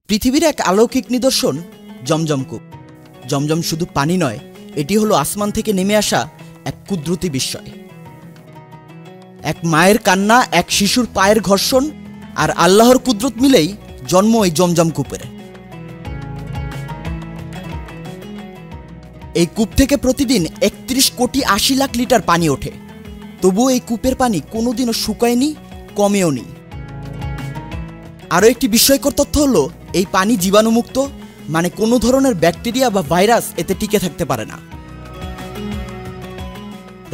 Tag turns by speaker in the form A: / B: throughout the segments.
A: পৃথিবীর এক অলৌকিক নিদর্শন জমজম কূপ। জমজম শুধু পানি নয়, এটি হলো আসমান থেকে নেমে আসা এক কুদরতি বিস্ময়। এক মায়ের কান্না, এক শিশুর পায়ের ঘর্ষণ আর আল্লাহর কুদরত মিলেই জন্ম এই জমজম কূপের। এই কূপ থেকে প্রতিদিন ৩১ কোটি ৮০ লাখ লিটার পানি ওঠে। তবুও এই কূপের পানি কোনোদিনও শুকায়নি, কমেও নি। আরও একটি বিস্ময়কর তথ্য হলো এই পানি জীবাণুমুক্ত, মানে কোনো ধরনের ব্যাকটেরিয়া বা ভাইরাস এতে টিকে থাকতে পারে না।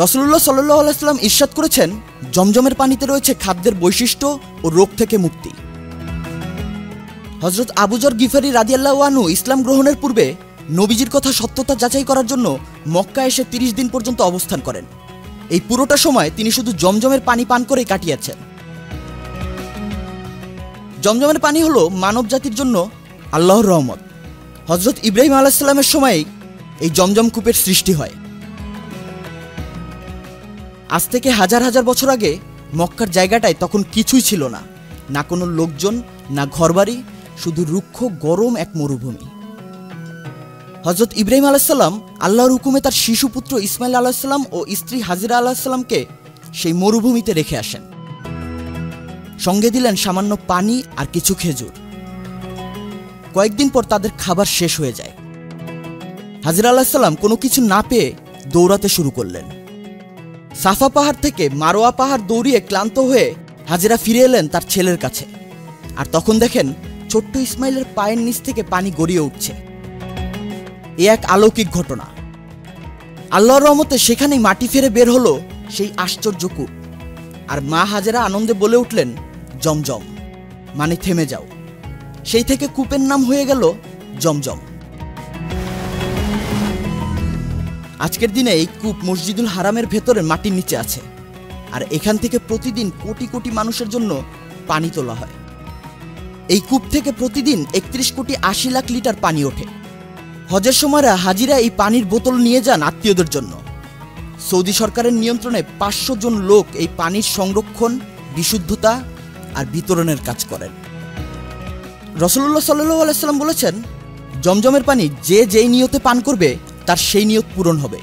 A: রাসূলুল্লাহ সাল্লাল্লাহু আলাইহি ওয়াসাল্লাম ইরশাদ করেছেন, জমজমের পানিতে রয়েছে খাদ্যের বৈশিষ্ট্য ও রোগ থেকে মুক্তি। হযরত আবু যর গিফারি রাদিয়াল্লাহু আনহু ইসলাম গ্রহণের পূর্বে নবীজির কথা সত্যতা যাচাই করার জন্য মক্কা এসে ৩০ দিন পর্যন্ত অবস্থান করেন। এই পুরোটা সময় তিনি শুধু জমজমের পানি পান করেই কাটিয়েছেন। জমজমের পানি হলো মানব জাতির জন্য আল্লাহর রহমত। হযরত ইব্রাহিম আলাইহিস সালামের সময়েই এই জমজম কূপের সৃষ্টি হয়। আজ থেকে হাজার হাজার বছর আগে মক্কার জায়গাটায় তখন কিছুই ছিল না, না কোনো লোকজন, না ঘরবাড়ি, শুধু রুক্ষ গরম এক মরুভূমি। হযরত ইব্রাহিম আলাইহিস সালাম আল্লাহর হুকুমে তার শিশুপুত্র ইসমাইল আলাইহিস সালাম ও স্ত্রী হাজিরা আলাইহিস সালামকে সেই মরুভূমিতে রেখে আসেন। সঙ্গে দিলেন সামান্য পানি আর কিছু খেজুর। কয়েকদিন পর তাদের খাবার শেষ হয়ে যায়। হাজিরা আলাইহিস সালাম কোনো কিছু না পেয়ে দৌড়াতে শুরু করলেন। সাফা পাহাড় থেকে মারোয়া পাহাড় দৌড়িয়ে ক্লান্ত হয়ে হাজিরা ফিরে এলেন তার ছেলের কাছে। আর তখন দেখেন ছোট্ট ইসমাইলের পায়ের নিচ থেকে পানি গড়িয়ে উঠছে। এ এক অলৌকিক ঘটনা। আল্লাহর রহমতে সেখানেই মাটি ফেরে বের হলো সেই আশ্চর্য কূপ। আর মা হাজেরা আনন্দে বলে উঠলেন, জমজম, মানে থেমে যাও। সেই থেকে কূপের নাম হয়ে গেল জমজম। আজকের দিনে এই কূপ মসজিদুল হারামের ভেতরে মাটির নিচে আছে। আর এখান থেকে প্রতিদিন কোটি কোটি মানুষের জন্য পানি তোলা হয়। এই কূপ থেকে প্রতিদিন ৩১ কোটি ৮০ লাখ লিটার পানি ওঠে। হজের সময়রা হাজিরা এই পানির বোতল নিয়ে যান আত্মীয়দের জন্য। সৌদি সরকারের নিয়ন্ত্রণে ৫০০ জন লোক এই পানির সংরক্ষণ, বিশুদ্ধতা আর বিতরণের কাজ করেন। রাসূলুল্লাহ সাল্লাল্লাহু আলাইহি ওয়াসাল্লাম বলেছেন, জমজমের পানি যে যেই নিয়তে পান করবে তার সেই নিয়ত পূরণ হবে।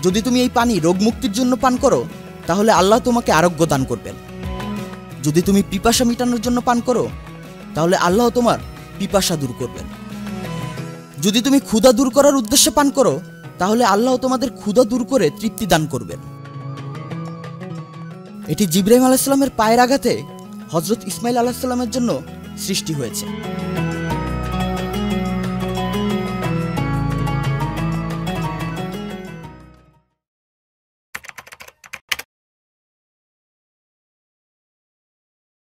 A: যদি তুমি এই পানি রোগমুক্তির জন্য পান করো, তাহলে আল্লাহ তোমাকে আরোগ্য দান করবেন। যদি তুমি পিপাসা মেটানোর জন্য পান করো, তাহলে আল্লাহ তোমার পিপাসা দূর করবেন। যদি তুমি ক্ষুধা দূর করার উদ্দেশ্যে পান করো, তাহলে আল্লাহ তোমাদের ক্ষুধা দূর করে তৃপ্তি দান করবেন। এটি জিবরাইল আলাইহিস সালামের পায়ের আঘাতে হযরত ইসমাইল আলাইহিস সালামের জন্য সৃষ্টি হয়েছে।